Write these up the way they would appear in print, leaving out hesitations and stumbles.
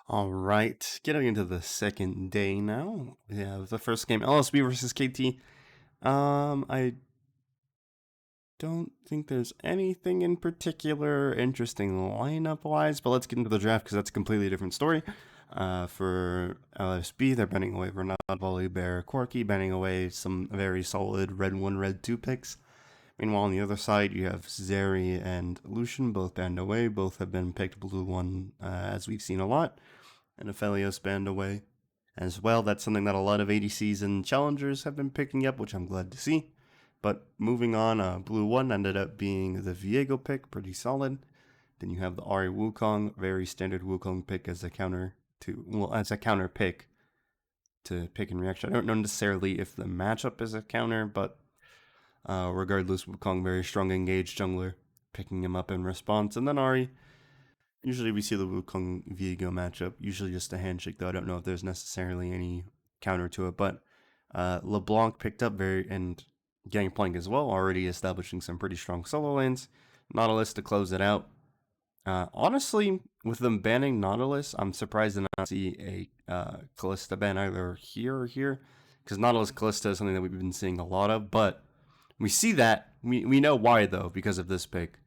All right, getting into the second day now. We have the first game, LSB versus KT. I don't think there's anything in particular interesting lineup-wise, but let's get into the draft because that's a completely different story. For LSB, they're banning away Renata, Volley, Bear, Corky, banning away some very solid red 1, red 2 picks. Meanwhile, on the other side, you have Zeri and Lucian, both banned away. Both have been picked blue 1, as we've seen a lot. And Aphelios banned away as well. That's something that a lot of ADCs and challengers have been picking up, which I'm glad to see. But moving on, blue 1 ended up being the Viego pick, pretty solid. Then you have the Ahri Wukong, very standard Wukong pick as a counter pick to pick and reaction. I don't know necessarily if the matchup is a counter, but regardless, Wukong, very strong engaged jungler, picking him up in response. And then Ahri, usually we see the Wukong Viego matchup, usually just a handshake, though I don't know if there's necessarily any counter to it. But LeBlanc picked up and Gangplank as well, already establishing some pretty strong solo lanes. Nautilus to close it out. Honestly, with them banning Nautilus, I'm surprised to not see a Kalista ban either here or here, because Nautilus Kalista is something that we've been seeing a lot of, but we see that. We know why, though, because of this pick.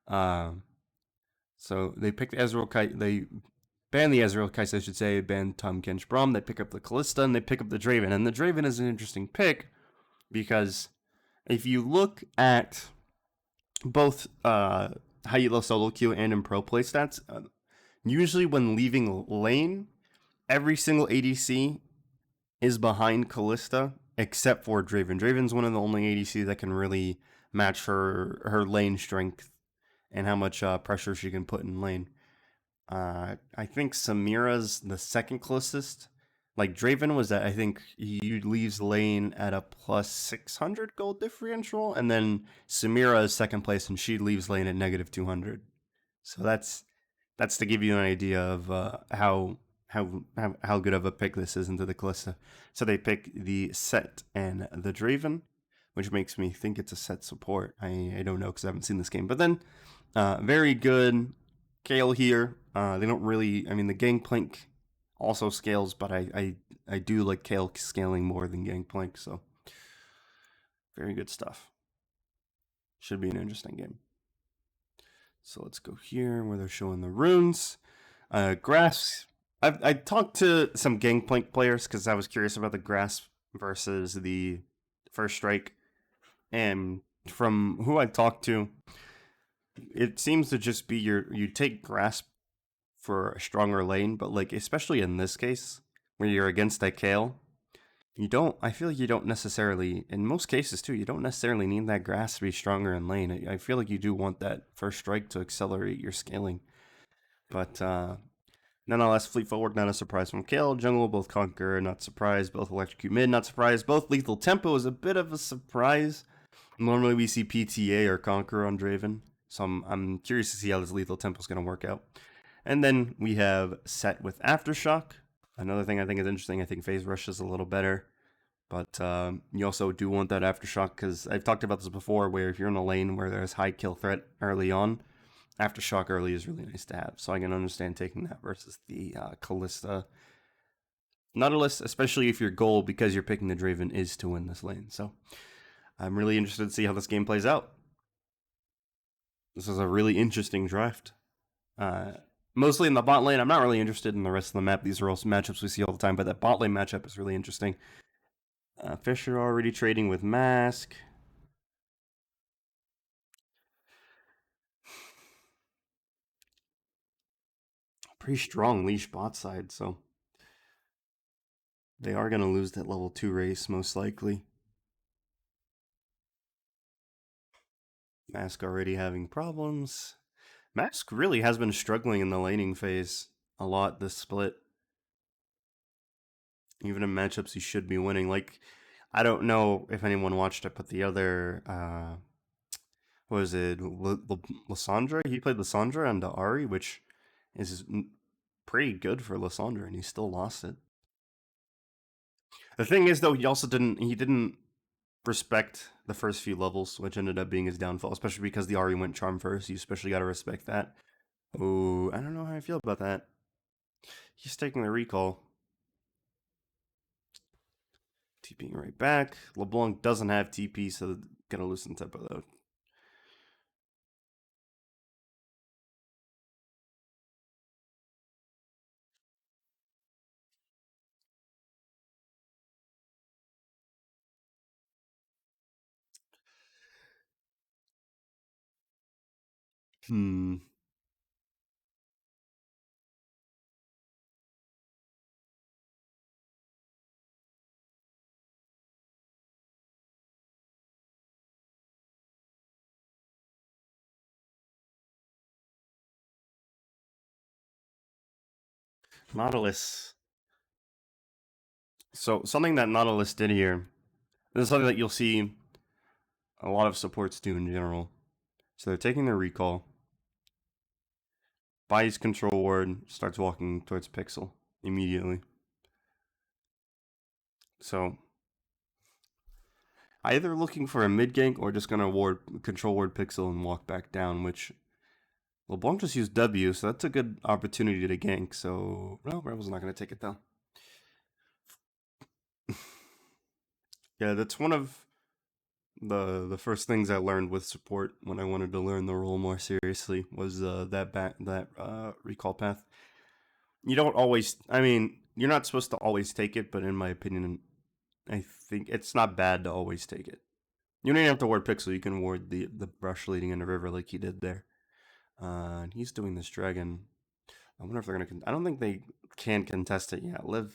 So they picked Ezreal Kite. They banned the Ezreal Kite, I should say. Banned Tom Kench Braum. They pick up the Kalista and they pick up the Draven. And the Draven is an interesting pick because if you look at both high elo solo queue and in pro play stats, usually when leaving lane, every single ADC is behind Kalista except for Draven. Draven's one of the only ADC that can really match her lane strength and how much pressure she can put in lane. I think Samira's the second closest. Like Draven was at, I think he leaves lane at a plus 600 gold differential, and then Samira is second place, and she leaves lane at negative 200. So that's to give you an idea of how good of a pick this is into the Kalista. So they pick the Set and the Draven, which makes me think it's a Set support. I don't know because I haven't seen this game. But then very good Kale here. They don't really, I mean, the Gangplank also scales, but I do like Kale scaling more than Gangplank, so very good stuff. Should be an interesting game. So let's go here where they're showing the runes. Grasp. I talked to some Gangplank players because I was curious about the Grasp versus the First Strike, and from who I talked to, it seems to just be you take Grasp for a stronger lane, but like especially in this case where you're against that Kale, I feel like you don't necessarily, in most cases too, you don't necessarily need that Grasp to be stronger in lane. I feel like you do want that First Strike to accelerate your scaling. But nonetheless, Fleet Footwork, not a surprise from Kale. Jungle, both Conquer, not surprised. Both Electrocute Mid, not surprised. Both Lethal Tempo is a bit of a surprise. Normally we see PTA or Conquer on Draven, so I'm curious to see how this Lethal Tempo is going to work out. And then we have Set with Aftershock. Another thing I think is interesting, I think Phase Rush is a little better. But you also do want that Aftershock, because I've talked about this before, where if you're in a lane where there's high kill threat early on, Aftershock early is really nice to have. So I can understand taking that versus the Kalista Nautilus, especially if your goal, because you're picking the Draven, is to win this lane. So I'm really interested to see how this game plays out. This is a really interesting draft. Mostly in the bot lane. I'm not really interested in the rest of the map. These are all matchups we see all the time, but that bot lane matchup is really interesting. Fisher already trading with Mask. Pretty strong leash bot side, so they are going to lose that level 2 race, most likely. Mask already having problems. Mask really has been struggling in the laning phase a lot this split. Even in matchups he should be winning. Like, I don't know if anyone watched it, but the other, what was it, Lissandra? He played Lissandra and Ahri, which is pretty good for Lissandra, and he still lost it. The thing is, though, he didn't respect the first few levels, which ended up being his downfall, especially because the Ahri went Charm first. You especially got to respect that. Oh, I don't know how I feel about that. He's taking the recall. TPing right back. LeBlanc doesn't have TP, so gonna loosen tempo though. Hmm. Nautilus. So something that Nautilus did here. This is something that you'll see a lot of supports do in general. So they're taking their recall. Buys control ward, starts walking towards Pixel immediately. So either looking for a mid gank or just gonna control ward Pixel and walk back down, which LeBlanc just used W, so that's a good opportunity to gank. So no, Rebel's not gonna take it down. Yeah, that's one of the first things I learned with support when I wanted to learn the role more seriously was that recall path. You don't always. I mean, you're not supposed to always take it, but in my opinion, I think it's not bad to always take it. You don't even have to ward Pixel. You can ward the brush leading into river like he did there. And he's doing this dragon. I wonder if they're gonna. I don't think they can contest it yet. Liiv,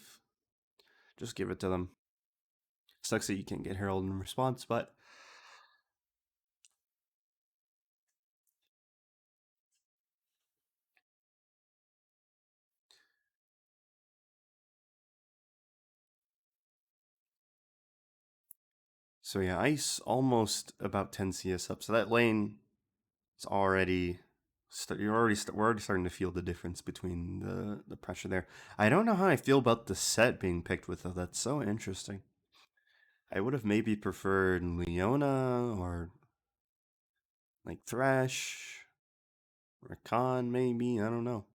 just give it to them. Sucks that you can't get Herald in response, but so yeah, Ice almost about 10 CS up. So that lane is already. We're already starting to feel the difference between the pressure there. I don't know how I feel about the set being picked with though. That's so interesting. I would have maybe preferred Leona or like Thresh or Khan, maybe. I don't know.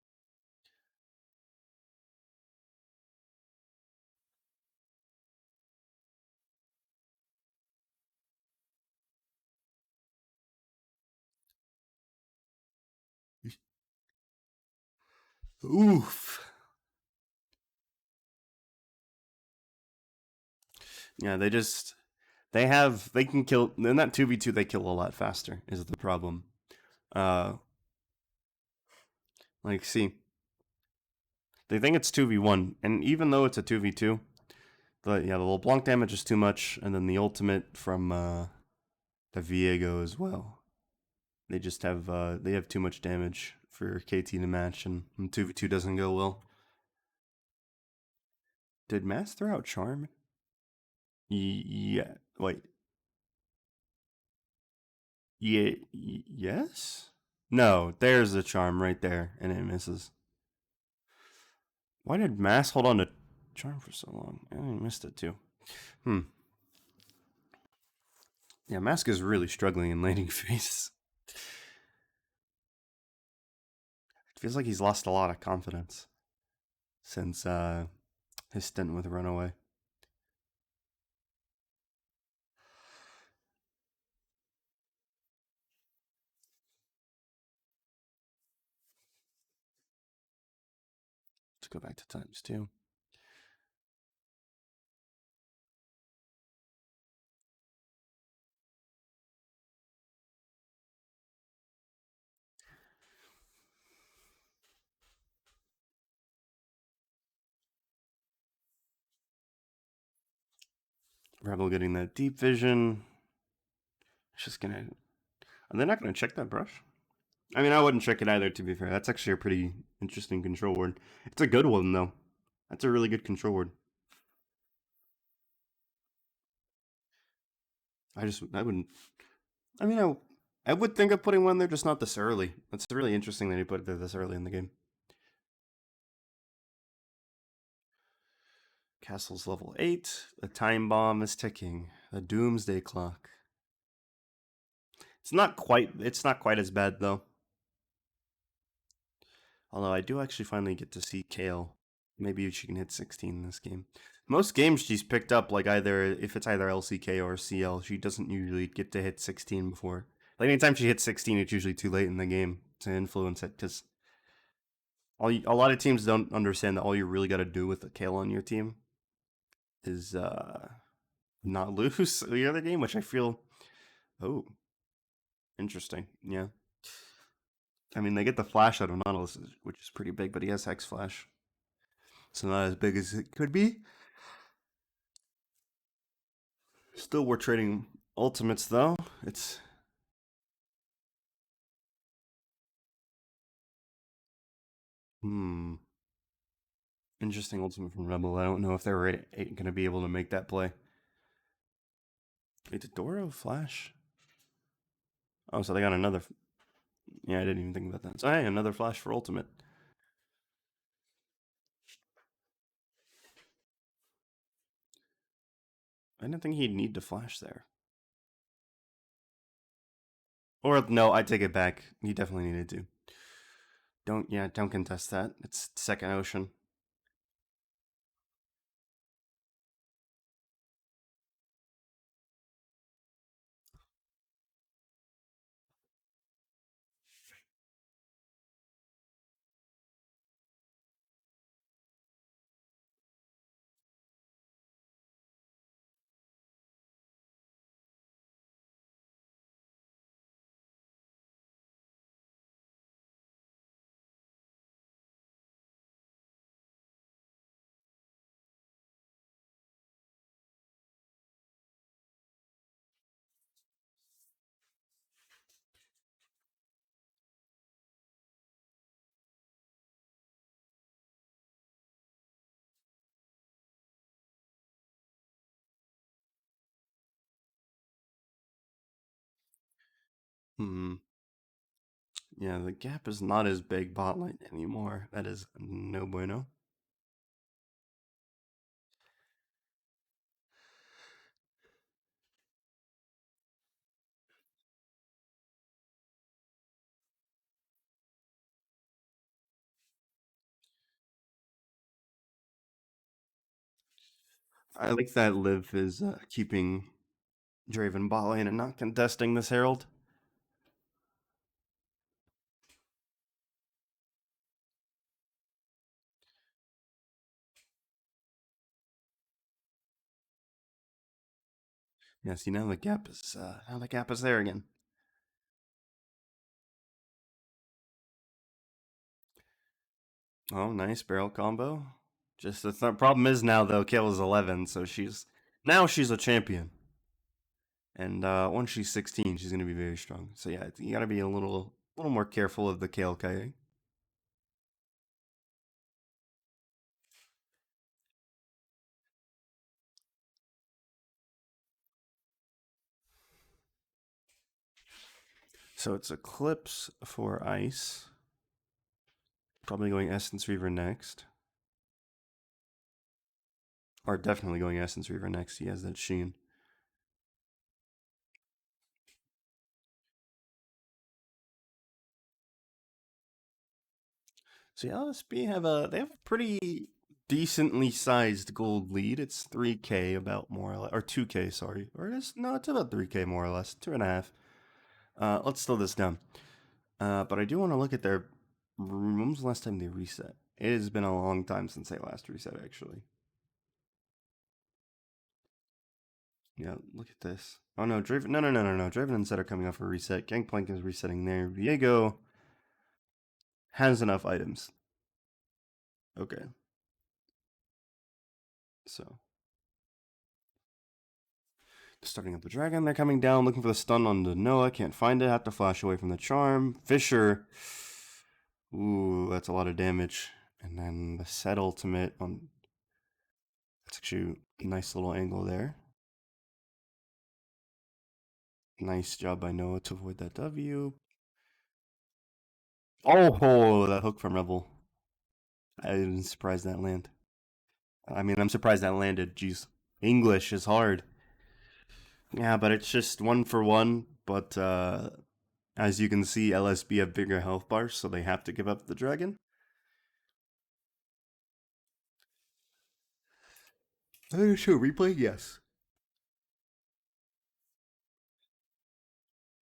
Oof. Yeah, they can kill in that 2v2 they kill a lot faster is the problem. Uh like see, they think it's 2v1 and even though it's a 2v2, the LeBlanc damage is too much and then the ultimate from the Viego as well. They have too much damage for KT to match and 2v2 doesn't go well. Did Mass throw out Charm? Yeah. Wait. Yeah. Yes? No, there's the Charm right there, and it misses. Why did Mass hold on to Charm for so long? I missed it too. Hmm. Yeah, Mask is really struggling in landing phase. It feels like he's lost a lot of confidence since his stint with Runaway. Let's go back to ×2. Rebel getting that deep vision. It's just gonna. Are they not gonna check that brush? I mean, I wouldn't check it either, to be fair. That's actually a pretty interesting control word. It's a good one, though. That's a really good control word. I wouldn't. I mean, I would think of putting one there, just not this early. It's really interesting that he put it there this early in the game. Castle's level 8. The time bomb is ticking. The doomsday clock. It's not quite as bad though. Although I do actually finally get to see Kale Maybe she can hit 16 in this game. Most games she's picked up, like either if it's either LCK or CL, she doesn't usually get to hit 16 before. Like anytime she hits 16, it's usually too late in the game to influence it because a lot of teams don't understand that all you really got to do with the Kale on your team is not lose the other game, which I feel. Oh, interesting. Yeah. I mean, they get the flash out of Nautilus, which is pretty big, but he has Hex Flash. So not as big as it could be. Still, we're trading ultimates, though. It's. Hmm. Interesting ultimate from Rebel. I don't know if they were going to be able to make that play. Wait, did Doro flash? Oh, so they got another. Yeah, I didn't even think about that. So, hey, another flash for ultimate. I didn't think he'd need to flash there. Or, no, I take it back. He definitely needed to. Don't contest that. It's second ocean. Hmm. Yeah, the gap is not as big bot lane anymore. That is no bueno. I like that Liv is keeping Draven bot lane and not contesting this Herald. Yeah, see now the gap is there again. Oh, nice barrel combo. Just the problem is now though, Kale is 11, so she's a champion, and once she's 16, she's gonna be very strong. So yeah, you gotta be a little more careful of the Kale kiting. So it's Eclipse for Ice. Probably going Essence Reaver next. Or definitely going Essence Reaver next. He has that Sheen. So yeah, LSB they have a pretty decently sized gold lead. It's 3K about more or less, or 2K, sorry. Or it's about 3K more or less, 2.5. Let's slow this down. But I do want to look at their. When was the last time they reset? It has been a long time since they last reset, actually. Yeah, look at this. Oh no, Draven. No. Draven and Zed are coming off a reset. Gangplank is resetting there. Viego has enough items. Okay. So, starting up the dragon. They're coming down, looking for the stun on the Noah. Can't find it. Have to flash away from the charm. Fisher. Ooh, that's a lot of damage. And then the set ultimate on. That's actually a nice little angle there. Nice job by Noah to avoid that W. Oh, that hook from Rebel. I'm surprised that landed. I mean, I'm surprised that landed. Jeez. English is hard. Yeah, but it's just one for one. But as you can see, LSB have bigger health bars, so they have to give up the dragon. Sure, replay, yes.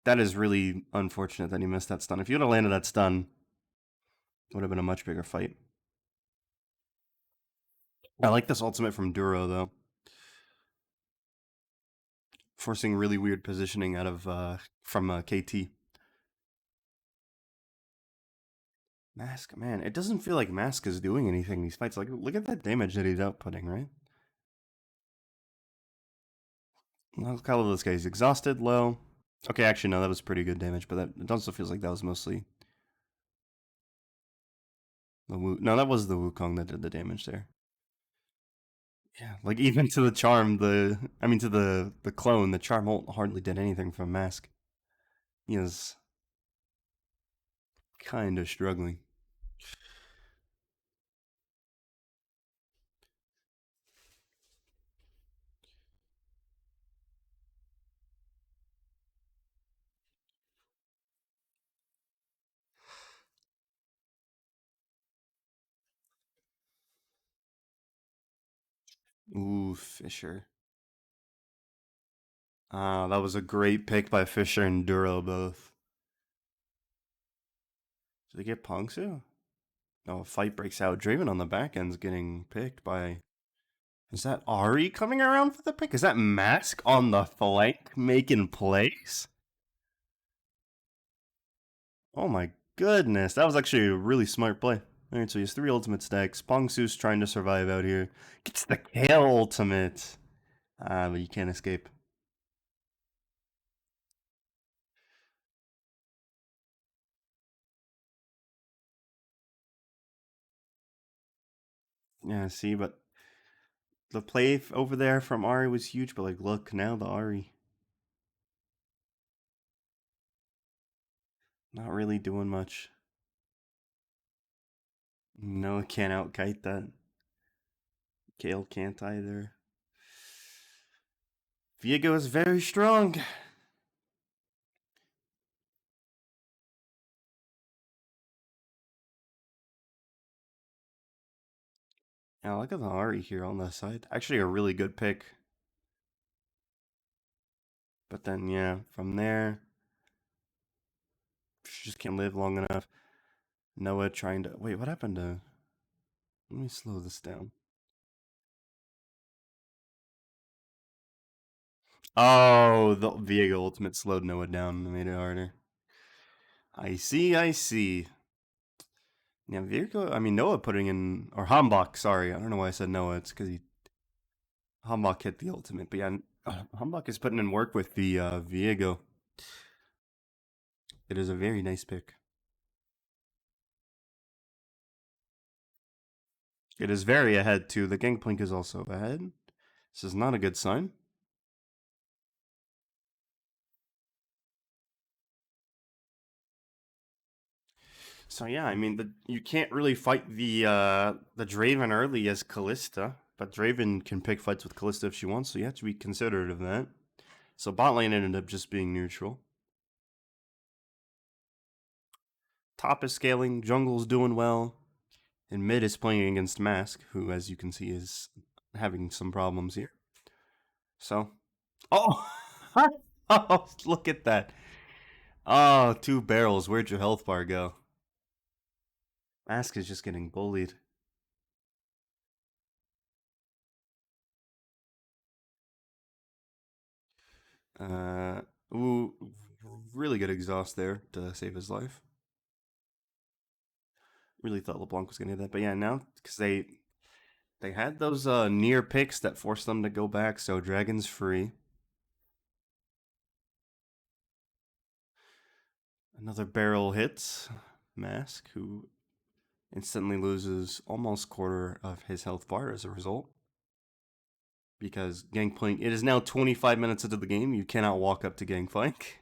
That is really unfortunate that he missed that stun. If you would have landed that stun, it would have been a much bigger fight. I like this ultimate from Duro, though. Forcing really weird positioning out of from KT. Mask, man, it doesn't feel like Mask is doing anything in these fights. Like, look at that damage that he's outputting, right? Let's call this guy. He's exhausted, low. Okay, actually, no, that was pretty good damage, but it also feels like that was mostly the Wu. No, that was the Wukong that did the damage there. Yeah, like even to the charm, to the clone, the charm ult hardly did anything from Mask. He is kind of struggling. Ooh, Fisher. Ah, that was a great pick by Fisher and Duro both. Did they get Pongsu? No, a fight breaks out. Draven on the back end's getting picked by. Is that Ari coming around for the pick? Is that Mask on the flank making plays? Oh my goodness, that was actually a really smart play. Alright, so he has 3 ultimate stacks. Pongsu's trying to survive out here. Gets the Kale ultimate. Ah, but you can't escape. Yeah, see, but the play over there from Ari was huge, but like, look, now the Ari. Not really doing much. No, can't outkite that. Kale can't either. Viego is very strong. Yeah, look at the Ari here on the side. Actually, a really good pick. But then, yeah, from there, she just can't live long enough. Noah trying to. Wait, what happened to. Let me slow this down. Oh, the Viego ultimate slowed Noah down and made it harder. I see, I see. Yeah, Viego. Noah putting in. Or Hambach, sorry. I don't know why I said Noah. It's because Hambach hit the ultimate. But yeah, Hambach is putting in work with the Viego. It is a very nice pick. It is very ahead, too. The Gangplank is also ahead. This is not a good sign. So yeah, you can't really fight the Draven early as Callista, but Draven can pick fights with Callista if she wants, so you have to be considerate of that. So bot lane ended up just being neutral. Top is scaling, jungle's doing well, and mid is playing against Mask, who, as you can see, is having some problems here. So, oh, oh, look at that! Oh, 2 barrels. Where'd your health bar go? Mask is just getting bullied. Uh, ooh, really good exhaust there to save his life. Really thought LeBlanc was gonna hit that, but yeah, now because they had those near picks that forced them to go back, so Dragon's free. Another barrel hits Mask, who instantly loses almost quarter of his health bar as a result. Because Gangplank, it is now 25 minutes into the game. You cannot walk up to Gangplank.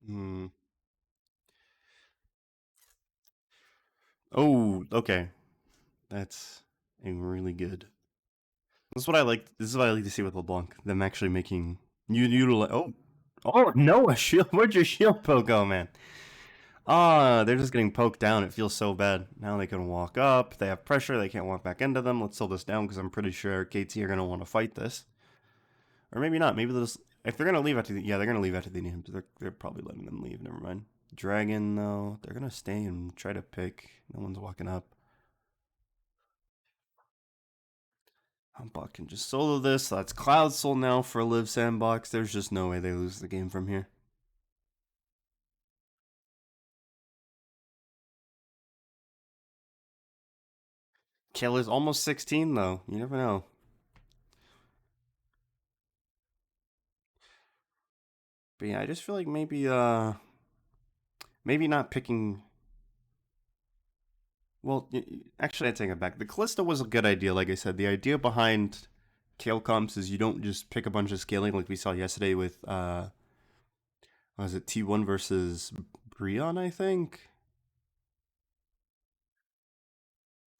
Hmm. Oh, okay. That's a really good. This is what I like. This is what I like to see with LeBlanc. Them actually making you utilize. Oh no! A shield. Where'd your shield poke go, man? Ah, they're just getting poked down. It feels so bad. Now they can walk up. They have pressure. They can't walk back into them. Let's slow this down because I'm pretty sure KT are gonna want to fight this, or maybe not. Maybe they'll just if they're gonna leave after the yeah they're gonna leave after the inhibs. They're probably letting them leave. Never mind. Dragon though, they're gonna stay and try to pick. No one's walking up. Humpbach can just solo this. That's Cloud Soul now for Liiv Sandbox. There's just no way they lose the game from here. Kill is almost 16 though. You never know. But yeah, I just feel like maybe not picking. Well, actually, I take it back. The Callista was a good idea. Like I said, the idea behind Kale comps is you don't just pick a bunch of scaling like we saw yesterday with was it T1 versus Brion, I think.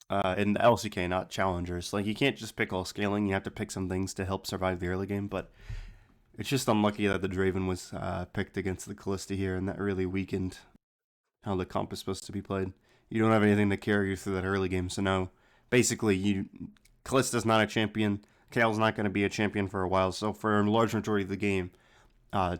In the LCK, not challengers. Like you can't just pick all scaling. You have to pick some things to help survive the early game. But it's just unlucky that the Draven was picked against the Callista here, and that really weakened how the comp is supposed to be played. You don't have anything to carry you through that early game, so now basically Callista's not a champion. Kale's not going to be a champion for a while, so for a large majority of the game,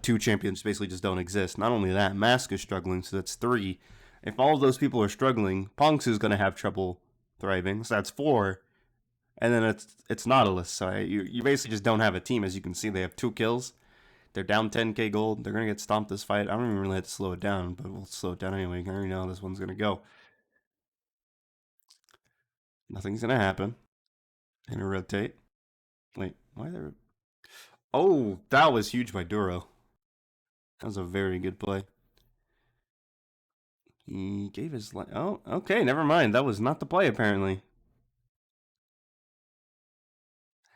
two champions basically just don't exist. Not only that, Mask is struggling, so that's three. If all of those people are struggling, Punks is going to have trouble thriving, so that's four. And then it's Nautilus, so you basically just don't have a team. As you can see, they have 2 kills. They're down 10k gold. They're gonna get stomped this fight. I don't even really have to slow it down, but we'll slow it down anyway. I already know how this one's gonna go. Nothing's gonna happen. Gonna rotate. Wait, why there? Oh, that was huge by Duro. That was a very good play. He gave his life. Oh, okay, never mind. That was not the play apparently.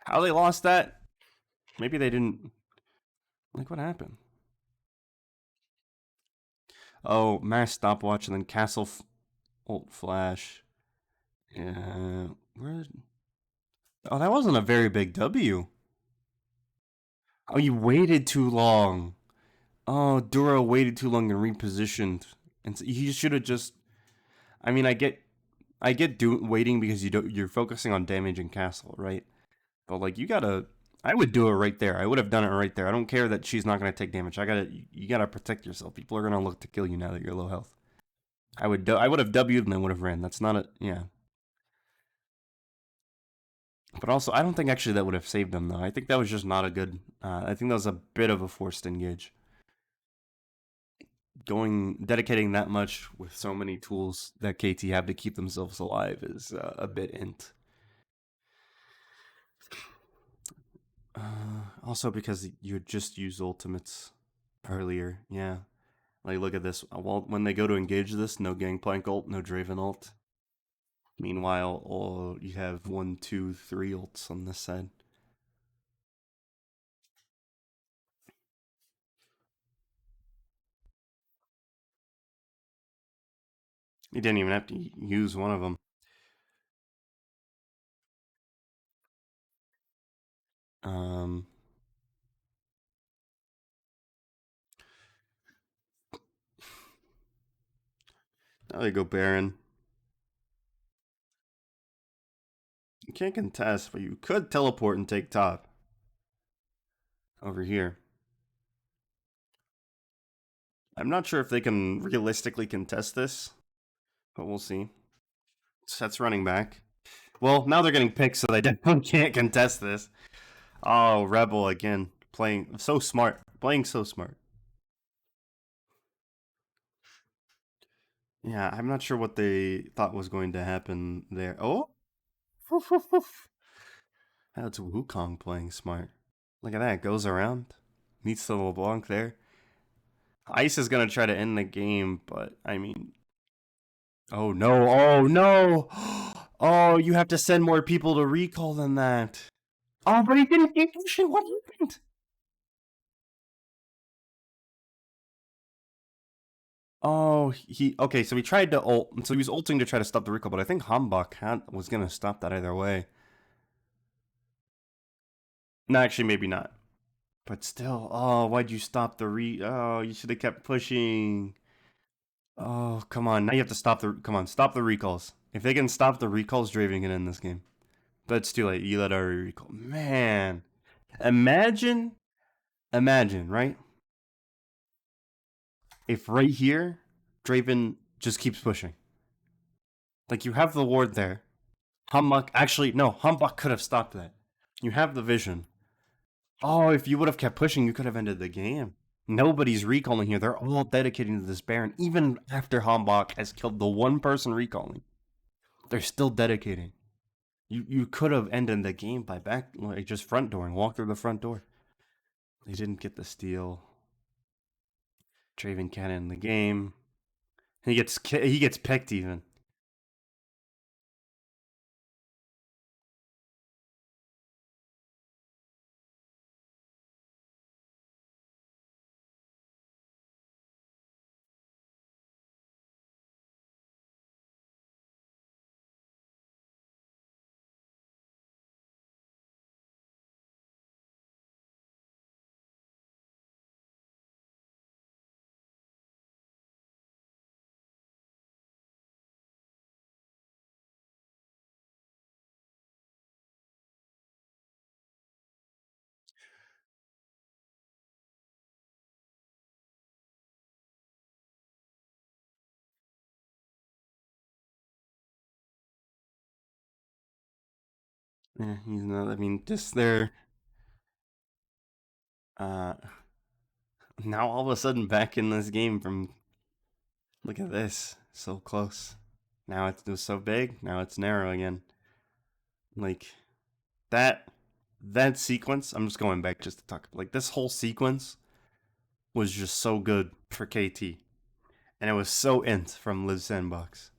How they lost that? Maybe they didn't. Like what happened? Oh, mass stopwatch and then castle ult flash. Yeah, where? Oh, that wasn't a very big W. Oh, you waited too long. Oh, Duro waited too long and repositioned, and so he should have just. I mean, I get waiting because you're focusing on damage and castle, right? But like, you gotta. I would do it right there. I would have done it right there. I don't care that she's not gonna take damage. You gotta protect yourself. People are gonna look to kill you now that you're low health. I would have W'd and then would have ran. That's not a yeah. But also, I don't think actually that would have saved them though. I think that was just not a good. I think that was a bit of a forced engage. Dedicating that much with so many tools that KT have to keep themselves alive is a bit int. Also because you just used ultimates earlier, yeah. Like look at this. Well, when they go to engage this, no Gangplank ult, no Draven ult. Meanwhile, you have 1, 2, 3 ults on this side. You didn't even have to use one of them. Um, now they go Baron. You can't contest, but you could teleport and take top. Over here. I'm not sure if they can realistically contest this, but we'll see. Seth's running back. Well, now they're getting picked, so they definitely can't contest this. Oh, Rebel again. Playing so smart. Playing so smart. Yeah, I'm not sure what they thought was going to happen there. Oh! That's Wukong playing smart. Look at that. Goes around. Meets the LeBlanc there. Ice is going to try to end the game, but I mean. Oh no. Oh no. Oh, you have to send more people to recall than that. Oh, but he didn't get shit. What happened? Oh, okay. So he tried to ult. So he was ulting to try to stop the recall, but I think Hambach was gonna stop that either way. No, actually, maybe not. But still, oh, why'd you stop the Oh, you should have kept pushing. Oh, come on. Now you have to stop the. Come on, stop the recalls. If they can stop the recalls, Draven can end this game. But it's too late. You let our recall. Man, imagine, right? If right here, Draven just keeps pushing. Like you have the ward there. Humbug, actually, no, Humbug could have stopped that. You have the vision. Oh, if you would have kept pushing, you could have ended the game. Nobody's recalling here. They're all dedicating to this Baron. Even after Hambach has killed the one person recalling, they're still dedicating. You could have ended the game by just front dooring, walk through the front door. They didn't get the steal. Draven can't end the game. He gets picked even. Yeah, he's not. I mean, just there. Uh, Now all of a sudden back in this game from. Look at this, so close. Now it was so big. Now it's narrow again. Like that. That sequence. I'm just going back just to talk. Like this whole sequence was just so good for KT, and it was so int from Liiv Sandbox.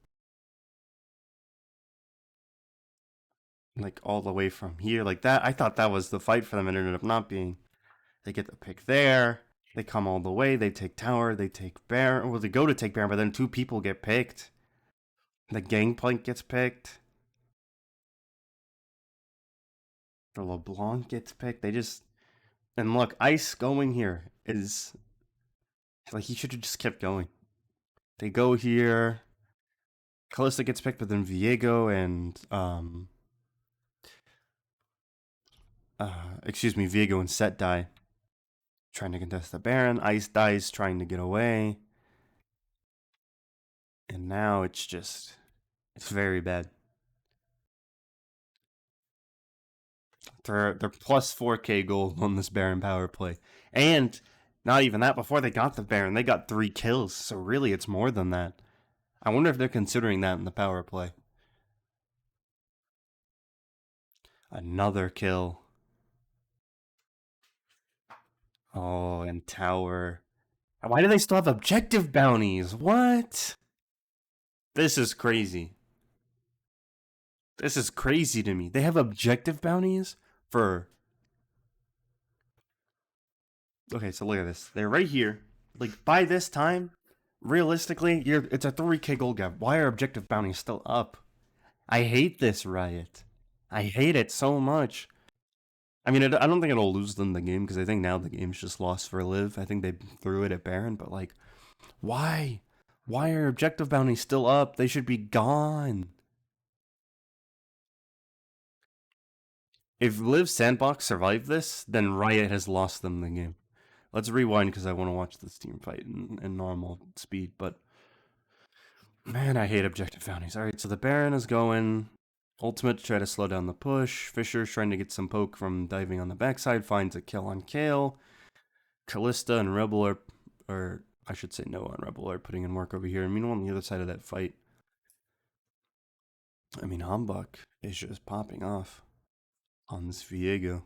Like all the way from here, like that. I thought that was the fight for them, and it ended up not being. They get the pick there. They come all the way. They take tower. They take Baron. Well, they go to take Baron, but then two people get picked. The Gangplank gets picked. The LeBlanc gets picked. They just. And look, Ice going here is. Like, he should have just kept going. They go here. Kalista gets picked, but then Viego and. Excuse me, Viego and Set die. Trying to contest the Baron. Ice dies trying to get away. And now it's just. It's very bad. They're plus 4K gold on this Baron power play. And not even that, before they got the Baron, they got 3 kills. So really, it's more than that. I wonder if they're considering that in the power play. Another kill. Oh, and tower. Why do they still have objective bounties? What? This is crazy. This is crazy to me. They have objective bounties for. Okay, so look at this. They're right here. Like, by this time, realistically, it's a 3K gold gap. Why are objective bounties still up? I hate this, Riot. I hate it so much. I mean, I don't think it'll lose them the game because I think now the game's just lost for Liv. I think they threw it at Baron, but like, why? Why are objective bounties still up? They should be gone. If Liv Sandbox survived this, then Riot has lost them the game. Let's rewind because I want to watch this team fight in normal speed. But man, I hate objective bounties. All right, so the Baron is going. Ultimate to try to slow down the push. Fisher's trying to get some poke from diving on the backside. Finds a kill on Kale. Kalista and Rebel are, or I should say Noah and Rebel are putting in work over here. And meanwhile, on the other side of that fight, I mean, Hambach is just popping off on this Viego.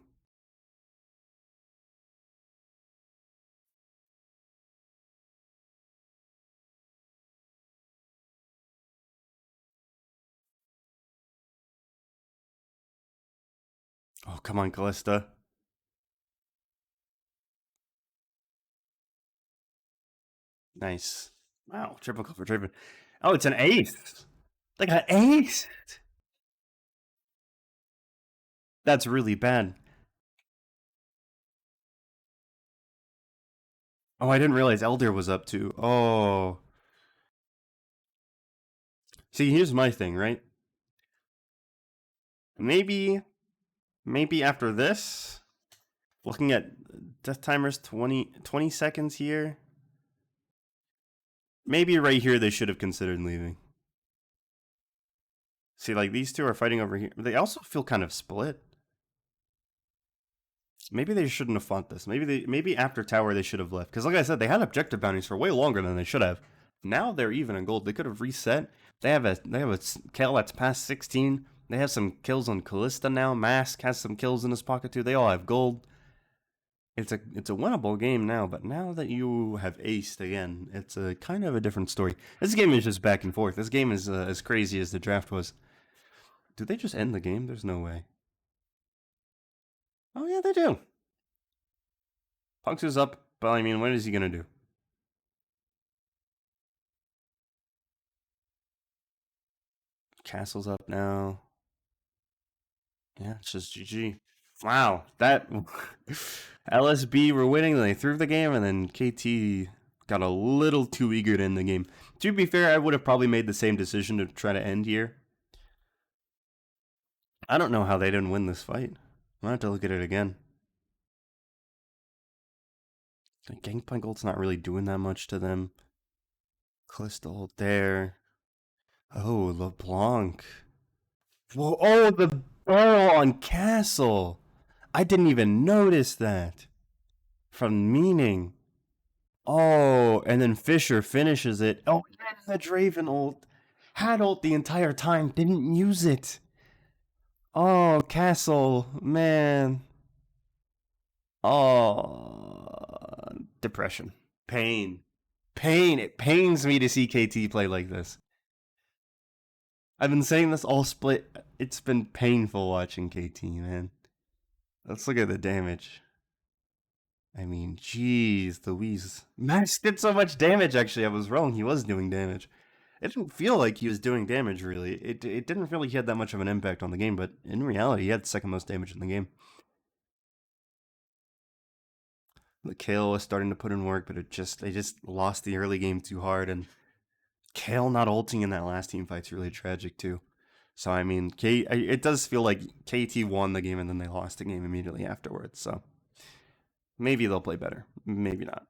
Oh, come on, Kalista. Nice. Wow, triple kill for Draven. Oh, it's an ace. They got ace. That's really bad. Oh, I didn't realize Elder was up too. Oh. See, here's my thing, right? Maybe after this, looking at death timers 20 seconds here, maybe right here they should have considered leaving. See, like these two are fighting over here. They also feel kind of split. Maybe they shouldn't have fought this. Maybe after tower they should have left. Because like I said, they had objective bounties for way longer than they should have. Now they're even in gold. They could have reset. They have a kill that's past 16. They have some kills on Callista now. Mask has some kills in his pocket too. They all have gold. It's a winnable game now, but now that you have aced again, it's a kind of a different story. This game is just back and forth. This game is as crazy as the draft was. Do they just end the game? There's no way. Oh yeah, they do. Punks is up, but I mean, what is he gonna do? Castle's up now. Yeah, it's just GG. Wow, that LSB were winning, they threw the game, and then KT got a little too eager to end the game. To be fair, I would have probably made the same decision to try to end here. I don't know how they didn't win this fight. I'm gonna have to look at it again. Gangplank ult's not really doing that much to them. Callista ult there. Oh, LeBlanc. Whoa, oh, the barrel on Castle. I didn't even notice that. From meaning. Oh, and then Fisher finishes it. Oh, and the Draven ult. Had ult the entire time, didn't use it. Oh, Castle, man. Oh, depression. Pain. Pain. It pains me to see KT play like this. I've been saying this all split. It's been painful watching KT, man. Let's look at the damage. I mean, jeez Louise. Max did so much damage, actually. I was wrong. He was doing damage. It didn't feel like he was doing damage, really. It didn't feel like he had that much of an impact on the game, but in reality, he had the second most damage in the game. The Kale was starting to put in work, but they just lost the early game too hard, and Kale not ulting in that last team fight's really tragic, too. So, I mean, it does feel like KT won the game, and then they lost the game immediately afterwards, so maybe they'll play better. Maybe not.